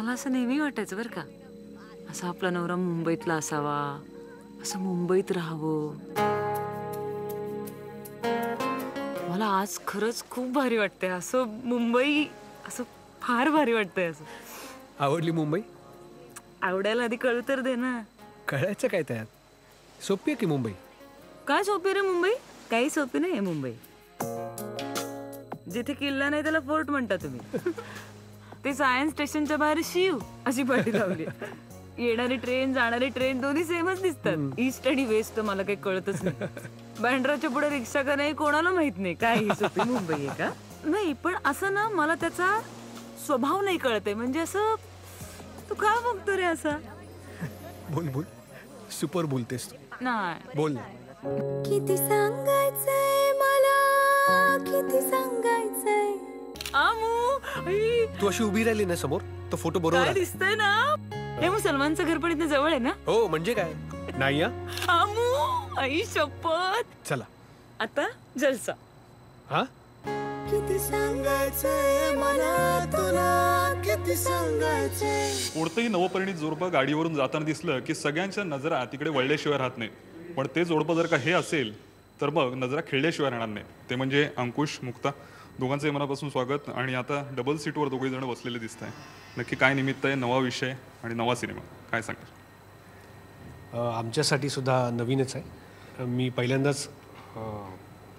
मला असं नेहमी वाटायचं बरं का, असा आपला नवरा मुंबईतला असावा, असं मुंबईत राहावं. मला आज खरंच खूप भारी वाटतंय. असं मुंबई असं फार भारी वाटतंय. असं आवडली मुंबई? आवडायला आधी कळू तर दे ना. कळायचं काय त्यात? सोपी आहे की मुंबई? काय सोपी रे मुंबई? काही सोपी नाही मुंबई. जिथे किल्ला नाही त्याला फोर्ट म्हणता तुम्ही. ते सायन्स स्टेशनच्या बाहेर शिव अशी पाटी लावली. येणारी ट्रेन जाणारी ट्रेन दोन्ही सेमच दिसतात. ईस्ट आणि वेस्ट मला काही कळतच नाही. बँड्राच्या पुढे रिक्षा का नाही कोणाला माहित नाही. काय ही सोपी मुंबई आहे का? नाही, पण असं ना मला त्याचा स्वभाव नाही कळते. म्हणजे असं तू का बघतो रे असा? बोल बोल, सुपर बोलतेस तू. नाही बोल ना. किती सांगायचंय मला, किती सांगायचंय. आमू आई, तू अशी उभी राहिली ना समोर, तो फोटो बरोबर काय आहे. दिसतंय ना. हे मग सलमानचं घर पण इथं जवळ आहे ना? हो म्हणजे काय नाही हा? आमू आई शपथ. चला आता जलसा. हा किती सांगायचंय मला तुला, किती सांगायचंय. कोणतंही नवपरिणित जोडपं गाडीवरून जाताना दिसलं की सगळ्यांच्या नजरा तिकडे वळल्याशिवाय राहत नाही. पण ते जोडपं जर का हे असेल तर मग नजरा खेळल्याशिवाय राहणार नाही. ते म्हणजे अंकुश, मुक्ता, दोघांचंही मनापासून स्वागत. आणि आता डबल सीटवर दोघे जण बसलेले दिसत आहे. नक्की काय निमित्त आहे? नवा विषय आणि नवा सिनेमा, काय सांगाल? आमच्यासाठी सुद्धा नवीनच आहे. मी पहिल्यांदाच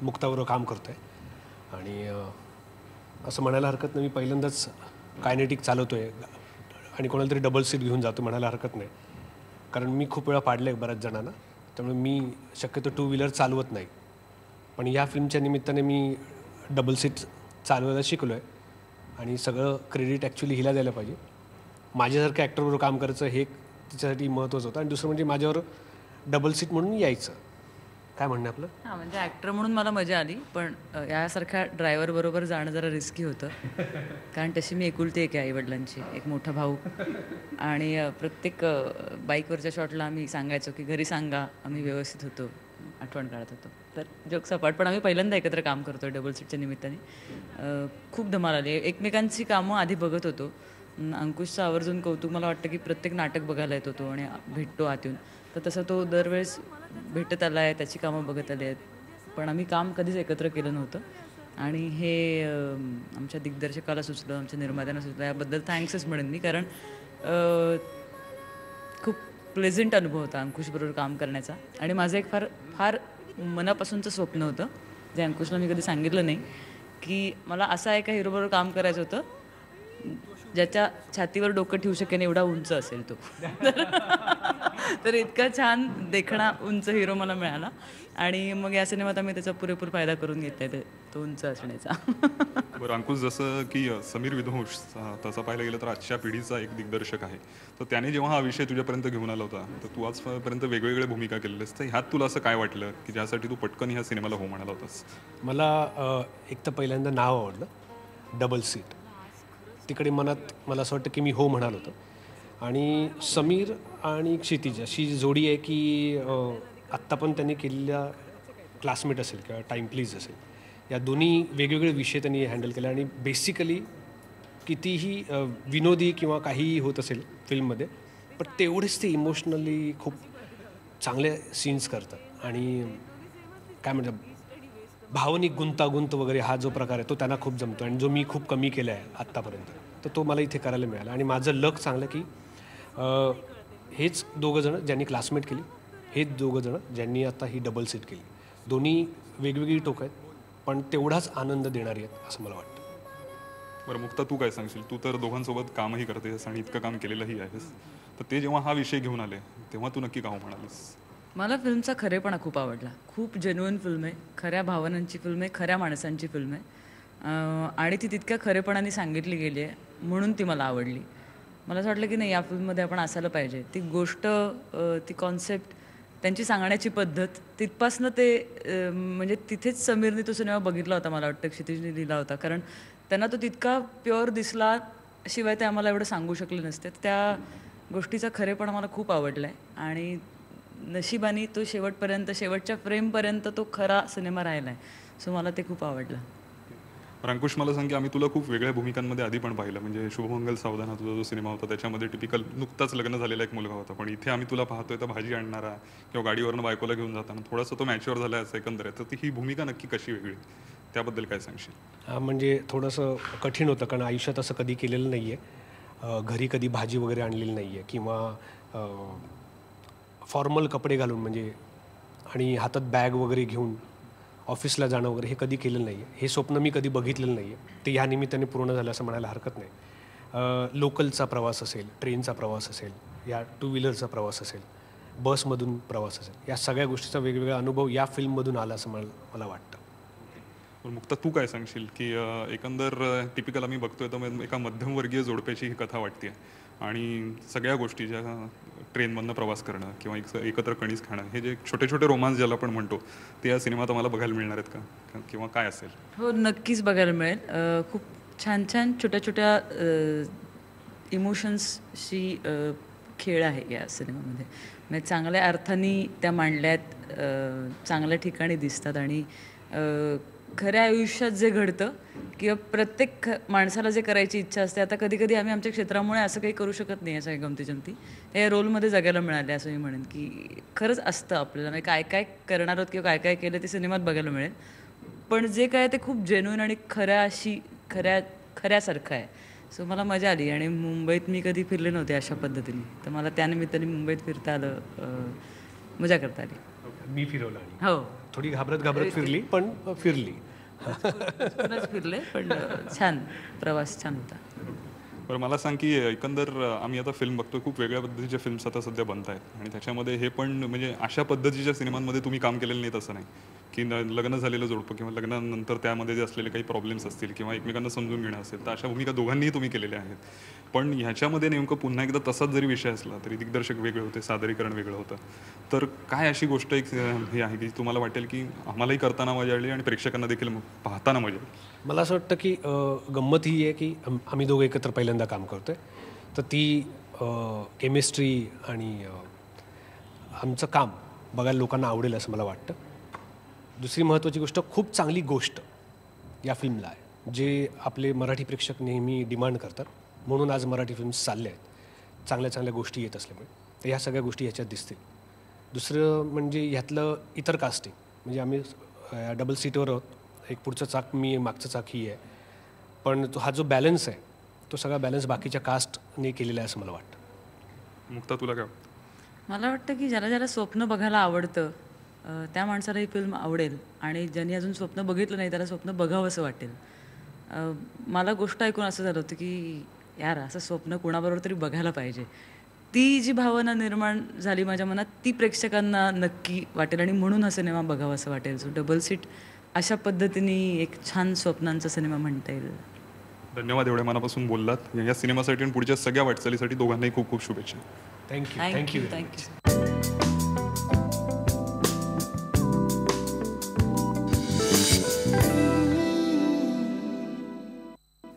मुक्ताबरोबर काम करतो आहे आणि असं म्हणायला हरकत नाही, मी पहिल्यांदाच कायनेटिक चालवतो आहे आणि कोणाला तरी डबल सीट घेऊन जातो म्हणायला हरकत नाही. कारण मी खूप वेळा पाडलं आहे बऱ्याच जणांना, त्यामुळे मी शक्यतो टू व्हीलर चालवत नाही. पण या फिल्मच्या निमित्ताने मी डबल सीट चालवायला शिकलो आहे आणि सगळं क्रेडिट ॲक्च्युली हिला द्यायला पाहिजे. माझ्यासारख्या ॲक्टरबरोबर काम करायचं हे तिच्यासाठी महत्त्वाचं होतं. आणि दुसरं म्हणजे माझ्यावर डबल सीट म्हणून यायचं. काय म्हणणं आपलं? हा, म्हणजे ॲक्टर म्हणून मला मजा आली, पण यासारख्या ड्रायव्हर बरोबर जाणं जरा रिस्की होतं. कारण तशी मी एकुलती एक आहे आईवडिलांची, एक मोठा भाऊ. आणि प्रत्येक बाईकवरच्या शॉटला आम्ही सांगायचो की घरी सांगा, आम्ही व्यवस्थित होतो, आठवण काढत होतो. तर जोक सपाट, पण आम्ही पहिल्यांदा एकत्र काम करतो डबल सीटच्या निमित्ताने. खूप धमाल आली. एकमेकांची कामं आधी बघत होतो. अंकुशचं आवर्जून कौतुक, मला वाटतं की प्रत्येक नाटक बघायला येतो तो आणि भेटतो आत येऊन. तर तसं तो दरवेळेस भेटत आला आहे, त्याची कामं बघत आली आहेत. पण आम्ही काम कधीच एकत्र केलं नव्हतं. आणि हे आमच्या दिग्दर्शकाला सुचलं, आमच्या निर्मात्यांना सुचलं. याबद्दल थँक्सच म्हणेन मी, कारण खूप प्लेझंट अनुभव होता अंकुशबरोबर काम करण्याचा. आणि माझं एक फार फार मनापासूनचं स्वप्न होतं, जे अंकुशला मी कधी सांगितलं नाही, की मला असा एका हिरोबरोबर काम करायचं होतं ज्याच्या छातीवर डोकं ठेवू शकेन एवढा उंच असेल तो. तर इतका छान देखणा उंच हिरो मला मिळाला. आणि मग या सिनेमात आम्ही त्याचा पुरेपूर फायदा करून घेतलाय, तो उंच असण्याचा. बरं अंकुश, जसं की समीर विध्वंस तसं पाहायला गेलं तर आजच्या पिढीचा एक दिग्दर्शक आहे. तर त्याने जेव्हा हा विषय तुझ्यापर्यंत घेऊन आला होता, तर तू आजपर्यंत वेगवेगळ्या भूमिका केलेल्यास, तर ह्यात तुला असं काय वाटलं की ज्यासाठी तू पटकन ह्या सिनेमाला हो म्हणाला होतास? मला एक तर पहिल्यांदा नाव आवडलं डबल सीट. तिकडे मनात मला असं वाटतं की मी हो म्हणालो होतो. आणि समीर आणि क्षितिज अशी जोडी आहे की आत्ता पण त्यांनी केलेल्या क्लासमेट असेल किंवा टाईम प्लीज असेल, या दोन्ही वेगवेगळे विषय त्यांनी हँडल केले. आणि बेसिकली कितीही विनोदी किंवा काहीही होत असेल फिल्ममध्ये, पण तेवढेच ते इमोशनली खूप चांगले सीन्स करतात. आणि काय म्हणतात, भावनिक गुंतागुंत वगैरे हा जो प्रकार आहे तो त्यांना खूप जमतो आणि जो मी खूप कमी केला आहे आत्तापर्यंत, तर तो मला इथे करायला मिळाला. आणि माझं लक चांगलं की हेच दोघंजणं ज्यांनी क्लासमेट केली, हेच दोघंजणं ज्यांनी आता ही डबल सीट केली. दोन्ही वेगवेगळी टोकं आहेत, पण तेवढाच आनंद देणारी आहेत असं मला वाटतं. बरं मुक्ता, तू काय सांगशील? तू तर दोघांसोबत कामही करतेस आणि इतकं काम केलेलंही आहेस. तर ते जेव्हा हा विषय घेऊन आले तेव्हा तू नक्की का हो म्हणालीस? मला फिल्मचा खरेपणा खूप आवडला. खूप जेन्युइन फिल्म आहे, खऱ्या भावनांची फिल्म आहे, खऱ्या माणसांची फिल्म आहे. आणि ती तितक्या खरेपणाने सांगितली गेली आहे म्हणून ती मला आवडली. मला असं वाटलं की नाही, या फिल्ममध्ये आपण असायला पाहिजे. ती गोष्ट, ती कॉन्सेप्ट, त्यांची सांगण्याची पद्धत, तिथपासनं ते म्हणजे तिथेच समीरने तो सिनेमा बघितला होता, मला वाटतं क्षितिजने लिहिला होता. कारण त्यांना तो तितका प्युअर दिसला, शिवाय ते आम्हाला एवढं सांगू शकले नसते. त्या गोष्टीचा खरेपणा मला खूप आवडला आहे. आणि नशिबाने तो शेवटपर्यंत, शेवटच्या फ्रेमपर्यंत तो खरा सिनेमा राहिला आहे. सो मला ते खूप आवडलं. अंकुश, मला सांग की आम्ही तुला खूप वेगळ्या भूमिकांमध्ये आधी पण पाहिलं. म्हणजे शुभमंगल सावधान हा तुझा जो सिनेमा होता त्याच्यामध्ये टिपिकल नुकताच लग्न झालेला एक मुलगा होता. पण इथे आम्ही तुला पाहतोय तर भाजी आणणारा किंवा गाडीवरनं बायकोला घेऊन जाताना थोडासा तो मॅच्युअर झाला असं एकंदर आहे. तर ही भूमिका नक्की कशी वेगळी, त्याबद्दल काय सांगशील? हा, म्हणजे थोडंसं कठीण होतं कारण आयुष्यात असं कधी केलेलं नाही आहे. घरी कधी भाजी वगैरे आणलेली नाही आहे किंवा फॉर्मल कपडे घालून म्हणजे आणि हातात बॅग वगैरे घेऊन ऑफिसला जाणं वगैरे हे कधी केलेलं नाही आहे. हे स्वप्न मी कधी बघितलेलं नाही आहे. ते ह्या निमित्ताने पूर्ण झालं असं म्हणायला हरकत नाही. लोकलचा प्रवास असेल, ट्रेनचा प्रवास असेल, या टू व्हीलरचा प्रवास असेल, बसमधून प्रवास असेल, या सगळ्या गोष्टीचा वेगवेगळा अनुभव या फिल्ममधून आला असं मला वाटतं. पण मुक्ता, तू काय सांगशील की एकंदर टिपिकल आम्ही बघतोय तर एका मध्यमवर्गीय जोडप्याची ही कथा वाटते आणि सगळ्या गोष्टी ज्या ट्रेनमधनं प्रवास करणं किंवा एकत्र कणीस खाणं, हे जे छोटे छोटे रोमांस ज्याला आपण म्हणतो, ते या सिनेमात आम्हाला बघायला मिळणार आहेत का किंवा काय असेल? हो, नक्कीच बघायला मिळेल. खूप छान छान छोट्या छोट्या इमोशन्सशी खेळ आहे या सिनेमामध्ये. म्हणजे चांगल्या अर्थाने त्या मांडल्यात, चांगल्या ठिकाणी दिसतात आणि खऱ्या आयुष्यात जे घडतं किंवा प्रत्येक माणसाला जे करायची इच्छा असते. आता कधी कधी आम्ही आमच्या क्षेत्रामुळे असं काही करू शकत नाही, असं काही गमती हे रोलमध्ये जगायला मिळाले असं मी म्हणेन की खरंच असतं आपल्याला. म्हणजे काय काय करणार आहोत किंवा काय काय केलं ते सिनेमात बघायला मिळेल. पण जे काय ते खूप जेन्युइन आणि खऱ्यासारखं आहे. सो मला मजा आली आणि मुंबईत मी कधी फिरले नव्हते अशा पद्धतीने, तर मला त्यानिमित्ताने मुंबईत फिरता आलं, मजा करता आली. मी फिरवलं आणि हो, थोडी घाबरत फिरली पण फिरली. फिरले पण छान प्रवास छान होता. बरं, मला सांग की एकंदर आम्ही आता फिल्म बघतोय, खूप वेगळ्या पद्धतीच्या फिल्म्स आता सध्या बनत आहेत आणि त्याच्यामध्ये हे पण म्हणजे अशा पद्धतीच्या सिनेमांमध्ये तुम्ही काम केलेलं नाही तसं नाही की लग्न झालेलं जोडपं किंवा लग्नानंतर त्यामध्ये जे असलेले काही प्रॉब्लेम्स असतील किंवा एकमेकांना समजून घेणं असेल, तर अशा भूमिका दोघांनीही तुम्ही केलेल्या आहेत. पण ह्याच्यामध्ये नेमकं पुन्हा एकदा तसाच जरी विषय असला तरी दिग्दर्शक वेगळे होते, सादरीकरण वेगळं होतं. तर काय अशी गोष्ट एक हे आहे की तुम्हाला वाटेल की आम्हालाही करताना मजा आली आणि प्रेक्षकांना देखील पाहताना मजा आली? मला असं वाटतं की गंमत ही आहे की आम्ही दोघं एकत्र पहिल्यांदा काम करतोय, तर ती केमिस्ट्री आणि आमचं काम बघायला लोकांना आवडेल असं मला वाटतं. दुसरी महत्त्वाची गोष्ट, खूप चांगली गोष्ट या फिल्मला आहे, जे आपले मराठी प्रेक्षक नेहमी डिमांड करतात. म्हणून आज मराठी फिल्म्स चालले आहेत, चांगल्या चांगल्या गोष्टी येत असल्यामुळे. तर ह्या सगळ्या गोष्टी ह्याच्यात दिसतील. दुसरं म्हणजे ह्यातलं इतर कास्टिंग, म्हणजे आम्ही डबल सीटवर आहोत. एक पुढचं चाक मी, मागचं चाक ही आहे. पण हा जो बॅलन्स आहे तो सगळा बॅलन्स बाकीच्या कास्टने केलेला आहे असं मला वाटतं. मुक्ता, तुला काय वाटतं? मला वाटतं की ज्याला ज्याला स्वप्न बघायला आवडतं त्या माणसाला ही फिल्म आवडेल आणि ज्यांनी अजून स्वप्न बघितलं नाही त्याला स्वप्न बघावं असं वाटेल. मला गोष्ट ऐकून असं झालं होतं की यार, असं स्वप्न कोणाबरोबर तरी बघायला पाहिजे. ती जी भावना निर्माण झाली माझ्या मनात, ती प्रेक्षकांना नक्की वाटेल आणि म्हणून हा सिनेमा बघावा असं वाटेल. सो डबल सीट अशा पद्धतीने एक छान स्वप्नांचा सिनेमा म्हणता येईल. धन्यवाद, एवढ्या मनापासून बोललात. या सिनेमासाठी आणि पुढच्या सगळ्या वाटचालीसाठी दोघांनाही खूप खूप शुभेच्छा. थँक्यू.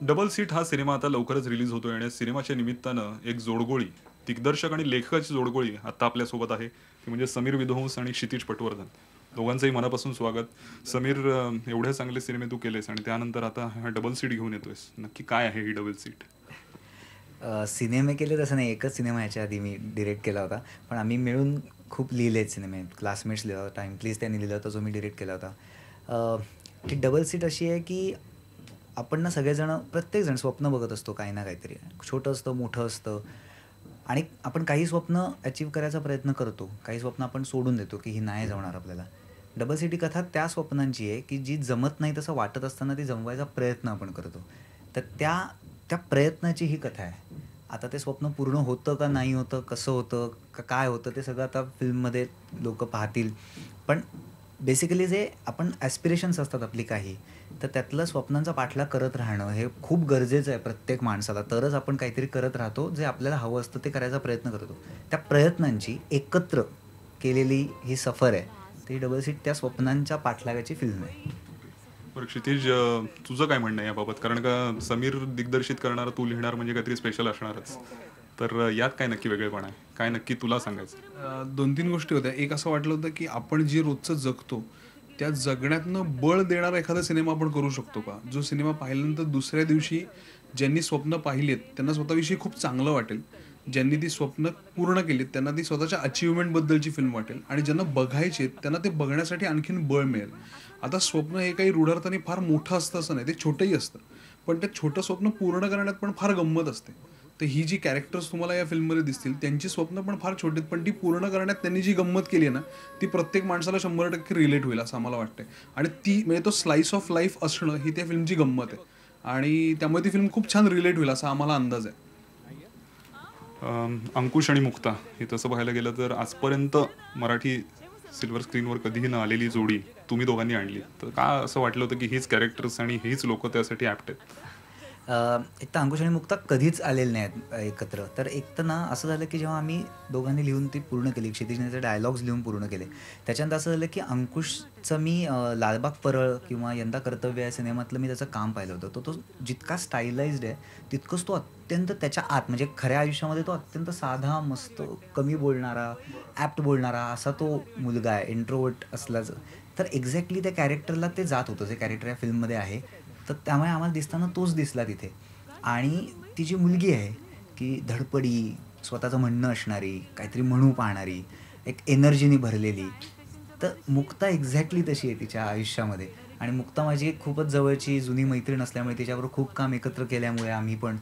डबल सीट हा सिनेमा आता लवकरच रिलीज होतोय आणि सिनेमाच्या निमित्तानं एक जोडगोळी, दिग्दर्शक आणि लेखकाची जोडगोळी आता आपल्यासोबत आहे. ती म्हणजे समीर विध्वंस आणि क्षितिज पटवर्धन. दोघांचंही मनापासून स्वागत. समीर, एवढे चांगले सिनेमे तू केलेस आणि त्यानंतर आता हा डबल सीट घेऊन येतोयस, नक्की काय आहे ही डबल सीट? सिनेमे केले तसं नाही, एकच सिनेमा ह्याच्या आधी मी डिरेक्ट केला होता, पण आम्ही मिळून खूप लिहिलेत सिनेमे. क्लासमेट्स लिहिला होता, टाईम प्लीज त्यांनी लिहिला होता, जो मी डिरेक्ट केला होता. ही डबल सीट अशी आहे की आपण ना सगळेजण, प्रत्येकजण स्वप्न बघत असतो काही ना काहीतरी, छोटं असतं मोठं असतं, आणि आपण काही स्वप्न अचीव करायचा प्रयत्न करतो, काही स्वप्न आपण सोडून देतो की ही नाही जमणार आपल्याला. डबल सीट ही कथा त्या स्वप्नांची आहे की जी जमत नाही तसं वाटत असताना ती जमवायचा प्रयत्न आपण करतो. तर त्या प्रयत्नाची ही कथा आहे. आता ते स्वप्न पूर्ण होतं का नाही होतं, कसं होतं का काय होतं, ते सगळं आता फिल्ममध्ये लोक पाहतील. पण बेसिकली जे आपण ॲस्पिरेशन्स असतात आपली काही, तर त्यातलं स्वप्नांचा पाठलाग करत राहणं हे खूप गरजेचं आहे प्रत्येक माणसाला. तरच आपण काहीतरी करत राहतो, जे आपल्याला हवं असतं ते करायचा प्रयत्न करतो. त्या प्रयत्नांची एकत्र केलेली ही सफर आहे. ती डबल सीट त्या स्वप्नांच्या पाठलागाची फिल्म आहे. बरं क्षितिज, तुझं काय म्हणणं आहे याबाबत? कारण का समीर दिग्दर्शित करणार, तू लिहिणार म्हणजे काहीतरी स्पेशल असणारच. तर यात काय नक्की वेगळेपण आहे, काय नक्की तुला सांगायचं? 2-3 गोष्टी होत्या. एक असं वाटलं होतं की आपण जे रोजचं जगतो त्या जगण्यातनं बळ देणारा एखादा सिनेमा आपण करू शकतो का, जो सिनेमा पाहिल्यानंतर दुसऱ्या दिवशी ज्यांनी स्वप्न पाहिलीत त्यांना स्वतःविषयी खूप चांगलं वाटेल, ज्यांनी ती स्वप्न पूर्ण केलीत त्यांना ती स्वतःच्या अचिव्हमेंटबद्दलची फिल्म वाटेल, आणि ज्यांना बघायचे त्यांना ते बघण्यासाठी आणखीन बळ मिळेल. आता स्वप्न हे काही रूढार्थाने फार मोठं असतं असं नाही, ते छोटंही असतं, पण ते छोटं स्वप्न पूर्ण करण्यात पण फार गंमत असते. तर ही जी कॅरेक्टर्स तुम्हाला या फिल्ममध्ये दिसतील त्यांची स्वप्न पण फार छोटी आहेत, पण ती पूर्ण करण्यात त्यांनी जी गंमत केली आहे ना, ती प्रत्येक माणसाला 100% रिलेट होईल असं आम्हाला वाटतंय. आणि ती म्हणजे तो स्लाइस ऑफ लाईफ असणं ही त्या फिल्मची गंमत आहे, आणि त्यामुळे ती फिल्म खूप छान रिलेट होईल असा आम्हाला अंदाज आहे. अंकुश आणि मुक्ता हे तसं पाहायला गेलं तर आजपर्यंत मराठी सिल्वर स्क्रीनवर कधीही न आलेली जोडी तुम्ही दोघांनी आणली, तर का असं वाटलं होतं की हीच कॅरेक्टर्स आणि हीच लोक त्यासाठी ॲप्ट आहेत? एक तर अंकुश आणि मुक्ता कधीच आलेले नाहीत एकत्र. तर एक तर ना असं झालं की जेव्हा आम्ही दोघांनी लिहून ती पूर्ण केली, क्षितिजने ते डायलॉग्स लिहून पूर्ण केले, त्याच्यानंतर असं झालं की अंकुशचं मी लालबाग परळ किंवा यंदा कर्तव्य या सिनेमातलं मी त्याचं काम पाहिलं होतं. तो जितका स्टाईलाइज्ड आहे तितकंच तो अत्यंत त्याच्या आत म्हणजे खऱ्या आयुष्यामध्ये तो अत्यंत साधा, मस्त, कमी बोलणारा, ॲप्ट बोलणारा असा तो मुलगा आहे, इंट्रोवर्ट असल्याचं. तर एक्झॅक्टली त्या कॅरेक्टरला ते जात होतं जे कॅरेक्टर या फिल्ममध्ये आहे. तर त्यामुळे आम्हाला दिसताना तोच दिसला तिथे. आणि ती जी मुलगी आहे की धडपडी, स्वतःचं म्हणणं असणारी, काहीतरी म्हणू पाहणारी, एक एनर्जीनी भरलेली, तर मुक्ता एक्झॅक्टली तशी आहे तिच्या आयुष्यामध्ये. आणि मुक्ता माझी एक खूपच जवळची जुनी मैत्रीण असल्यामुळे तिच्याबरोबर खूप काम एकत्र केल्यामुळे आम्ही पण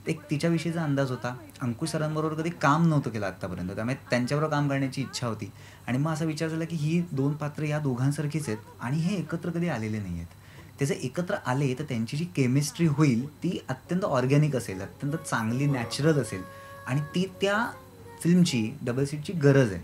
एक तिच्याविषयीचा अंदाज होता. अंकुश सरांबरोबर कधी काम नव्हतं केलं आत्तापर्यंत, त्यामुळे त्यांच्याबरोबर काम करण्याची इच्छा होती. आणि मग असा विचार झाला की ही दोन पात्र या दोघांसारखीच आहेत आणि हे एकत्र कधी आलेले नाही आहेत. ते जर एकत्र आले तर त्यांची जी केमिस्ट्री होईल ती अत्यंत ऑर्गॅनिक असेल, अत्यंत चांगली नॅचरल असेल, आणि ती त्या फिल्मची, डबल सीटची गरज आहे.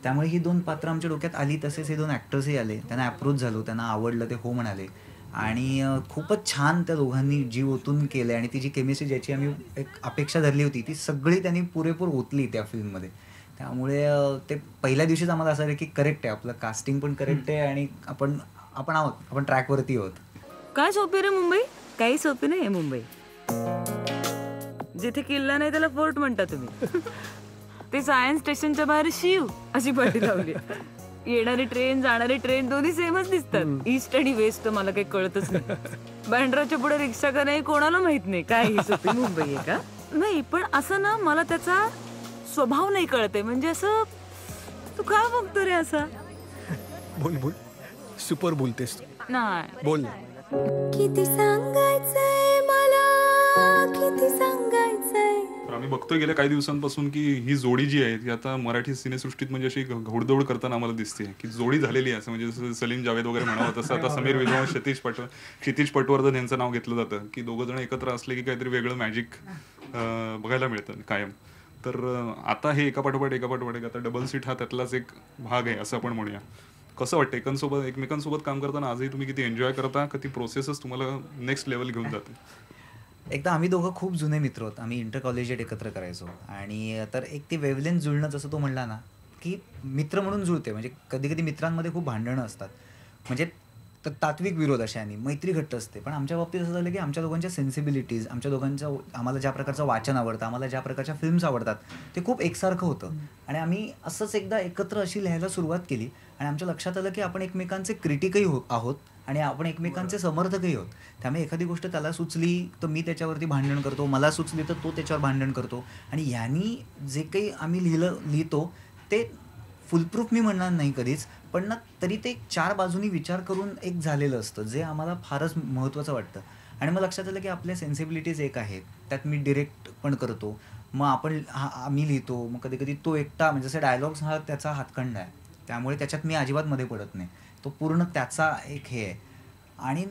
त्यामुळे ही दोन पात्र आमच्या डोक्यात आली. तसेच हे दोन ॲक्टर्सही आले, त्यांना अप्रोच झालो, त्यांना आवडलं, ते हो म्हणाले. आणि खूपच छान त्या दोघांनी जीव ओतून केलं. आणि ती जी केमिस्ट्री ज्याची आम्ही एक अपेक्षा धरली होती ती सगळी त्यांनी पुरेपूर ओतली त्या फिल्ममध्ये. त्यामुळे ते पहिल्या दिवशीच आम्हाला असं आहे की करेक्ट आहे, आपलं कास्टिंग पण करेक्ट आहे आणि आपण आहोत, आपण ट्रॅकवरती आहोत. काय सोपी रे मुंबई? काही सोपी नाही मुंबई. जिथे किल्ला नाही त्याला फोर्ट म्हणता तुम्ही. ते सायन्स स्टेशनच्या बाहेर शिव अशी पाठी लावली. येणारी ट्रेन, जाणारी ट्रेन दोन्ही सेमच दिसतात. ईस्ट आणि वेस्ट मला काही कळतच नाही. बँड्राच्या पुढे रिक्षा का नाही कोणाला माहित नाही. काय ही सोपी मुंबई आहे का? नाही, पण असं ना मला त्याचा स्वभाव नाही कळते. म्हणजे असं तू काय बघतो रे असा? बोल बोल, सुपर बोलतेस तू. नाही बोल ना. किती सांगायचंय मला, किती सांगायचंय. तर आम्ही बघतोय गेल्या काही दिवसांपासून की ही जोडी जी आहे ती आता मराठी सिनेसृष्टीत म्हणजे अशी घोडदौड करताना आम्हाला दिसते की जोडी झालेली आहे. असं म्हणजे जसं सलीम जावेद वगैरे म्हणावं तसं आता समीर विजय, क्षितिज पटवर्धन यांचं नाव घेतलं जातं की दोघं जण एकत्र असले की काहीतरी वेगळं मॅजिक बघायला मिळतं कायम. तर आता हे एकापाठोपाठ आता डबल सीट हा त्यातलाच एक भाग आहे असं आपण म्हणूया. कसं वाटतं एकमेकांसोबत काम करताना? आजही तुम्ही किती एन्जॉय करता का ती प्रोसेसच तुम्हाला नेक्स्ट लेवल घेऊन जाते? एकदा आम्ही दोघं खूप जुने मित्र होत. आम्ही इंटर कॉलेजिएट एकत्र करायचो. आणि तर एक ती वेवलेंथ जुळणं, जसं तो म्हणला ना की मित्र म्हणून जुळते. म्हणजे कधी कधी मित्रांमध्ये खूप भांडणं असतात, म्हणजे तात्विक विरोध अशाने, मैत्री घट्ट असते. पण आमच्या बाबतीत असं झालं की आमच्या दोघांच्या सेन्सिबिलिटीज, आम्हाला ज्या प्रकारचं वाचन आवडतं, आम्हाला ज्या प्रकारच्या फिल्म्स आवडतात ते खूप एकसारखं होतं. आणि आम्ही असंच एकदा एकत्र अशी लिहायला सुरुवात केली. आणि आमच्या लक्षात आलं की आपण एकमेकांचे क्रिटिकही आहोत आणि आपण एकमेकांचे समर्थकही आहोत. त्यामुळे एखादी गोष्ट त्याला सुचली तर मी त्याच्यावरती भांडण करतो, मला सुचली तर तो त्याच्यावर भांडण करतो. आणि यांनी जे काही आम्ही लिहितो ते फुलप्रूफ मी म्हणणार नाही कधीच, पण ना तरी ते 4 बाजूनी विचार करून एक झालेलं असतं, जे आम्हाला फारच महत्त्वाचं वाटतं. आणि मग लक्षात आलं की आपल्या सेन्सिबिलिटीज एक आहेत, त्यात मी डिरेक्ट पण करतो, मग आम्ही लिहितो, मग कधी कधी तो एकटा, म्हणजे जसं डायलॉग्स हा त्याचा हातखंडा आहे, त्यामुळे त्याच्यात मी अजिबात मध्ये पडत नाही. तो पूर्ण त्याचा एक हे आहे. आणि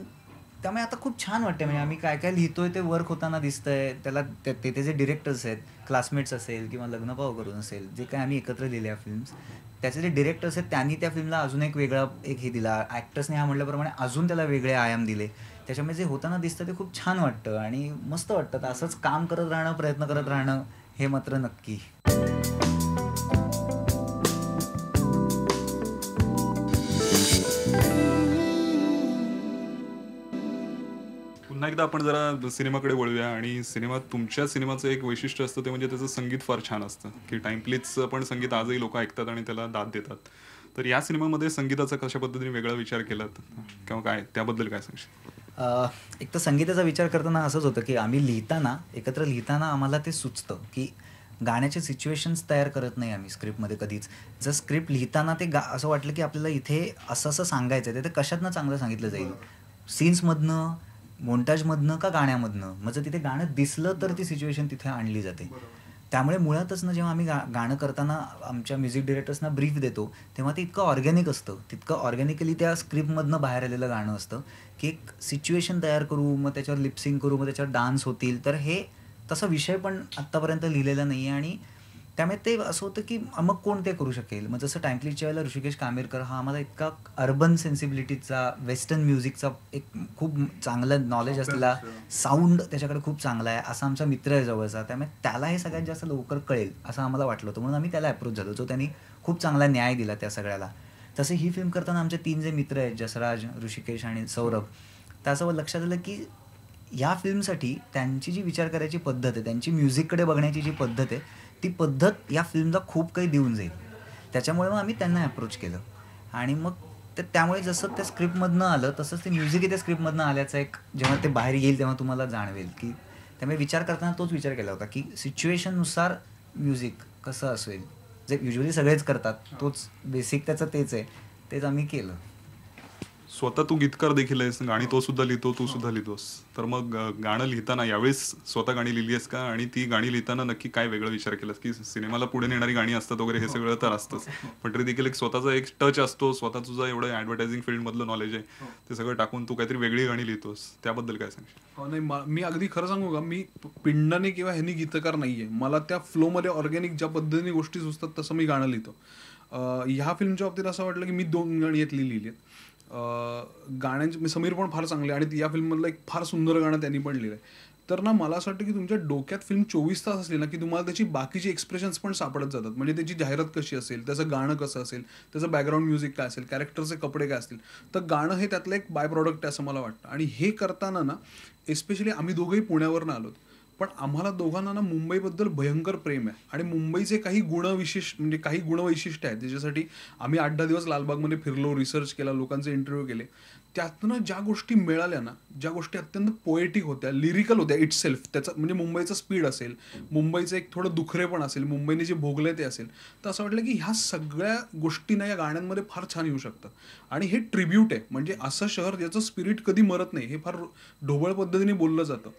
त्यामुळे आता खूप छान वाटतं. म्हणजे आम्ही काय काय लिहितोय ते वर्क होताना दिसतंय. त्याला ते जे डिरेक्टर्स आहेत, क्लासमेट्स असेल किंवा लग्नभाव करून असेल, जे काय आम्ही एकत्र लिहिल्या फिल्म्स, त्याचे जे डिरेक्टर्स आहेत त्यांनी त्या फिल्मला अजून एक वेगळा हे दिला. ॲक्टर्सने हा म्हटल्याप्रमाणे अजून त्याला वेगळे आयाम दिले. त्याच्यामुळे जे होताना दिसतं ते खूप छान वाटतं आणि मस्त वाटतं. तर असंच काम करत राहणं, प्रयत्न करत राहणं हे मात्र नक्की. पुन्हा एकदा आपण जरा सिनेमाकडे वळूया. आणि तुमच्या सिनेमाचं एक वैशिष्ट्य असतं ते म्हणजे त्याचं संगीत फार छान असतं की टाइम प्लीजचं पण संगीत आजही लोक ऐकतात आणि त्याला दाद देतात. तर या सिनेमामध्ये संगीताचा कशा पद्धतीने वेगळा विचार केला किंवा काय त्याबद्दल काय सांगशील? एक तर संगीताचा विचार करताना असंच होतं की आम्ही एकत्र लिहिताना आम्हाला ते सुचतं की गाण्याचे सिच्युएशन्स तयार करत नाही आम्ही स्क्रिप्टमध्ये कधीच. जर स्क्रिप्ट लिहिताना ते असं वाटलं की आपल्याला इथे असं असं सांगायचं आहे, ते कशातनं चांगलं सांगितलं जाईल, सीन्समधनं, मोन्टाजमधनं का गाण्यामधनं. मग जर तिथे गाणं दिसलं तर ती सिच्युएशन तिथे आणली जाते. त्यामुळे मुळातच ना जेव्हा आम्ही गाणं करताना आमच्या म्युझिक डिरेक्टर्सना ब्रीफ देतो तेव्हा ते इतकं ऑर्गॅनिक असतं, तितकं ऑर्गॅनिकली त्या स्क्रिप्टमधनं बाहेर आलेलं गाणं असतं की एक सिच्युएशन तयार करू, मग त्याच्यावर लिपसिंग करू, मग त्याच्यावर डान्स होतील. तर हे तसा विषय पण आत्तापर्यंत लिहिलेला नाही आहे आणि त्यामुळे ते असं होतं की मग कोण ते करू शकेल. मग जसं टाइमक्लीजच्या वेळेला ऋषिकेश कामेरकर हा आम्हाला इतका अर्बन सेन्सिबिलिटीचा, वेस्टर्न म्युझिकचा एक खूप चांगलं नॉलेज असलेला, साऊंड त्याच्याकडे खूप चांगला आहे असा आमचा मित्र आहे जवळचा. त्यामुळे त्याला हे सगळ्यात जास्त लवकर कळेल असं आम्हाला वाटलं होतं, म्हणून आम्ही त्याला अप्रोच झालो, जो त्यांनी खूप चांगला न्याय दिला त्या सगळ्याला. तसे ही फिल्म करताना आमचे 3 जे मित्र आहेत, जसराज, ऋषिकेश आणि सौरभ, त्याचं लक्षात आलं की या फिल्मसाठी त्यांची जी विचार करायची पद्धत आहे, त्यांची म्युझिककडे बघण्याची जी पद्धत आहे, ती पद्धत या फिल्मला खूप काही देऊन जाईल. त्याच्यामुळे मग आम्ही त्यांना अप्रोच केलं आणि मग त्यामुळे जसं त्या स्क्रिप्टमधनं आलं तसंच ते म्युझिकही त्या स्क्रिप्टमधनं आल्याचा एक जेव्हा ते बाहेर येईल तेव्हा तुम्हाला जाणवेल की त्यामुळे विचार करताना तोच विचार केला होता की सिच्युएशननुसार म्युझिक कसं असेल, जे युजली सगळेच करतात, तोच बेसिक त्याचं तेच आहे, तेच आम्ही केलं. स्वतः तू गीतकार देखील आहेस, गाणी तो सुद्धा लिहितो, तू सुद्धा लिहितोस, तर मग गाणं लिहिताना यावेळेस स्वतः गाणी लिहिली आहेस का? आणि ती गाणी लिहिताना नक्की काय वेगळा विचार केलास? की सिनेमाला पुढे नेणारी गाणी असतात वगैरे हे सगळं तर असतंच, पण तरी देखील एक स्वतःचा एक टच असतो, स्वतः तुझं एवढं ॲडव्हर्टायझिंग फील्डमधलं नॉलेज आहे ते सगळं टाकून तू काहीतरी वेगळी गाणी लिहितोस, त्याबद्दल काय सांगशील? नाही, मी अगदी खरं सांगू का, मी पिंडाने किंवा ह्यांनी गीतकार नाहीये. मला त्या फ्लोमध्ये ऑर्गॅनिक ज्या पद्धतीने गोष्टी सुचतात तसं मी गाणं लिहितो. ह्या फिल्मच्या बाबतीत असं वाटलं की मी 2 गाणी यातली लिहिली आहेत. गाण्यांचे समीर पण फार चांगले आणि या फिल्ममधलं एक फार सुंदर गाणं त्यांनी पण लिहिलंय. तर ना मला असं वाटतं की तुमच्या डोक्यात फिल्म 24 तास असली ना की तुम्हाला त्याची बाकीची एक्सप्रेशन्स पण सापडत जातात. म्हणजे त्याची जाहिरात कशी असेल, त्याचं गाणं कसं असेल, त्याचं बॅकग्राऊंड म्युझिक काय असेल, कॅरेक्टरचे कपडे काय असतील, तर गाणं हे त्यातलं एक बाय प्रॉडक्ट आहे असं मला वाटतं. आणि हे करताना ना एस्पेशली आम्ही दोघंही पुण्यावरनं आलोत, पण आम्हाला दोघांना ना मुंबईबद्दल भयंकर प्रेम आहे आणि मुंबईचे काही म्हणजे काही गुणवैशिष्ट्य आहेत ज्याच्यासाठी आम्ही 8-10 दिवस लालबागमध्ये फिरलो, रिसर्च केला, लोकांचे इंटरव्ह्यू केले. त्यातनं ज्या गोष्टी मिळाल्या ना, ज्या गोष्टी अत्यंत पोएटिक होत्या, लिरिकल होत्या इट सेल्फ, त्याचं म्हणजे मुंबईचं स्पीड असेल, मुंबईचं एक थोडं दुखरेपण असेल, मुंबईने जे भोगले ते असेल, तर असं वाटलं की ह्या सगळ्या गोष्टींना या गाण्यांमध्ये फार छान येऊ शकतात. आणि हे ट्रिब्यूट आहे, म्हणजे असं शहर ज्याचं स्पिरिट कधी मरत नाही, हे फार ढोबळ पद्धतीने बोललं जातं,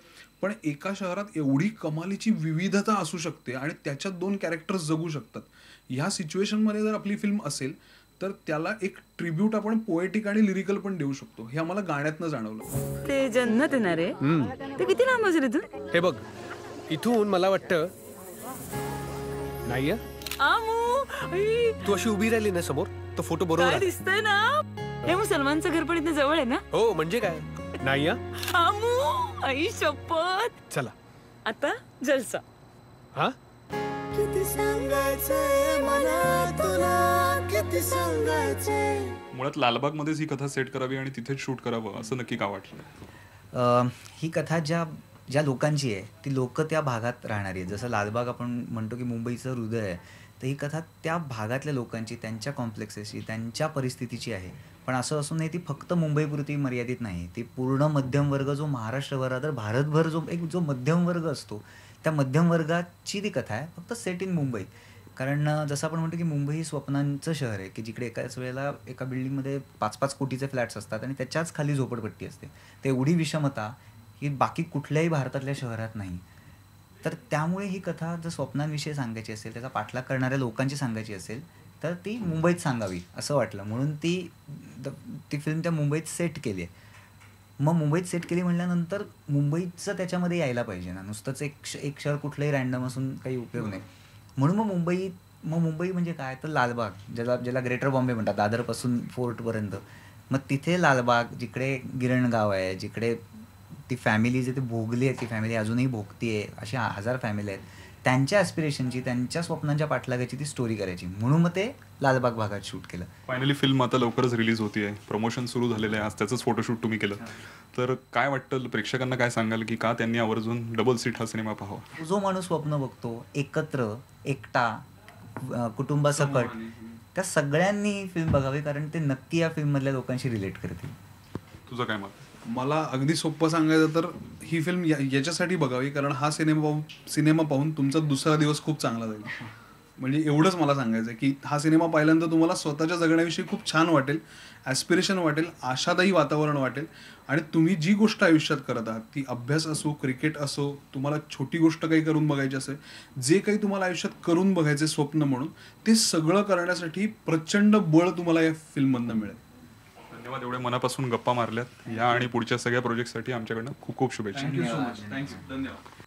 पण एका शहरात एवढी कमालीची विविधता असू शकते आणि त्याच्यात 2 कॅरेक्टर्स जगू शकतात. ह्या सिच्युएशनमध्ये जर आपली फिल्म असेल तर त्याला एक ट्रिब्यूट आपण पोएटिक आणि लिरिकल पण देऊ शकतो. हे आम्हाला गाण्यातनं जाणवलं. ते जन्नत येणार आहे ते किती लांब असेल इथून? हे बघ, इथून मला वाटतं नाही तू अशी उभी राहिली ना समोर, तो फोटो बरोबर दिसतंय ना. हे मग सलमानचं घर पण इथे जवळ आहे ना? हो, म्हणजे काय नाही आई शपथ. चला आता जलसा. हा किती सांगायचंय मला तुला, किती सांगायचंय. मुळात लालबागमध्येच ही कथा सेट करावी आणि तिथेच शूट करावं असं नक्की का वाटलं? ही कथा ज्या लोकांची आहे ती लोक त्या भागात राहणारी आहेत. जसं लालबाग आपण म्हणतो की मुंबईचं हृदय आहे, तर ही कथा त्या भागातल्या लोकांची, त्यांच्या कॉम्प्लेक्सेसची, त्यांच्या परिस्थितीची आहे. पण असं असून नाही ती फक्त मुंबईपुरती मर्यादित नाही, ती पूर्ण मध्यम वर्ग जो महाराष्ट्रभर तर भारतभर जो मध्यम वर्ग असतो त्या मध्यम वर्गाची ती कथा आहे, फक्त सेट इन मुंबई. कारण जसं आपण म्हणतो की मुंबई ही स्वप्नांचं शहर आहे की जिकडे एकाच वेळेला एका बिल्डिंगमध्ये 5-5 कोटीचे फ्लॅट्स असतात आणि त्याच्याच खाली झोपडपट्टी असते. तर एवढी विषमता ही बाकी कुठल्याही भारतातल्या शहरात नाही. तर त्यामुळे ही कथा जर स्वप्नांविषयी सांगायची असेल, त्याचा पाठलाग करणाऱ्या लोकांची सांगायची असेल तर ती मुंबईत सांगावी असं वाटलं, म्हणून ती फिल्म त्या मुंबईत सेट केली आहे. मग मुंबईत सेट केली म्हटल्यानंतर मुंबईचं त्याच्यामध्ये यायला पाहिजे ना, नुसतंच एक शहर कुठलंही रँडम असून काही उपयोग नाही. म्हणून मग मुंबई म्हणजे काय तर लालबाग, ज्याला ग्रेटर बॉम्बे म्हणतात, दादरपासून फोर्टपर्यंत. मग तिथे लालबाग, जिकडे गिरणगाव आहे, जिकडे ती फॅमिली जे ते भोगली आहे, ती फॅमिली अजूनही भोगती आहे, अशा 1000 फॅमिली आहेत, त्यांच्या ॲस्पिरेशनची, त्यांच्या स्वप्नांच्या पाठलागाची ती स्टोरी करायची, म्हणून मग ते लालबाग भागात शूट केलं. फायनली फिल्म आता लवकरच रिलीज होती आहे, प्रमोशन सुरू झालेलं आहे, आज त्याचंच फोटोशूट तुम्ही केलं, तर काय वाटतं प्रेक्षकांना, काय सांगाल की का त्यांनी आवर्जून डबल सीट हा सिनेमा पाहावा? जो माणूस स्वप्न बघतो एकत्र, एकटा, कुटुंबासकट, त्या सगळ्यांनी फिल्म बघावी, कारण ते नक्की या फिल्ममधल्या लोकांशी रिलेट करतील. तुझं काय मत? मला अगदी सोपं सांगायचं तर ही फिल्म याच्यासाठी बघावी, कारण हा सिनेमा पाहून तुमचा दुसरा दिवस खूप चांगला जाईल. म्हणजे एवढंच मला सांगायचं आहे की हा सिनेमा पाहिल्यानंतर तुम्हाला स्वतःच्या जगण्याविषयी खूप छान वाटेल, ॲस्पिरेशन वाटेल, आशादायी वातावरण वाटेल. आणि तुम्ही जी गोष्ट आयुष्यात करत आहात, ती अभ्यास असो, क्रिकेट असो, तुम्हाला छोटी गोष्ट काही करून बघायची असेल, जे काही तुम्हाला आयुष्यात करून बघायचे स्वप्न म्हणून, ते सगळं करण्यासाठी प्रचंड बळ तुम्हाला या फिल्ममधनं मिळेल. धन्यवाद, एवढे मनापासून गप्पा मारल्यात. या आणि पुढच्या सगळ्या प्रोजेक्टसाठी आमच्याकडनं खूप खूप शुभेच्छा. Thank you so much. थँक्स. धन्यवाद.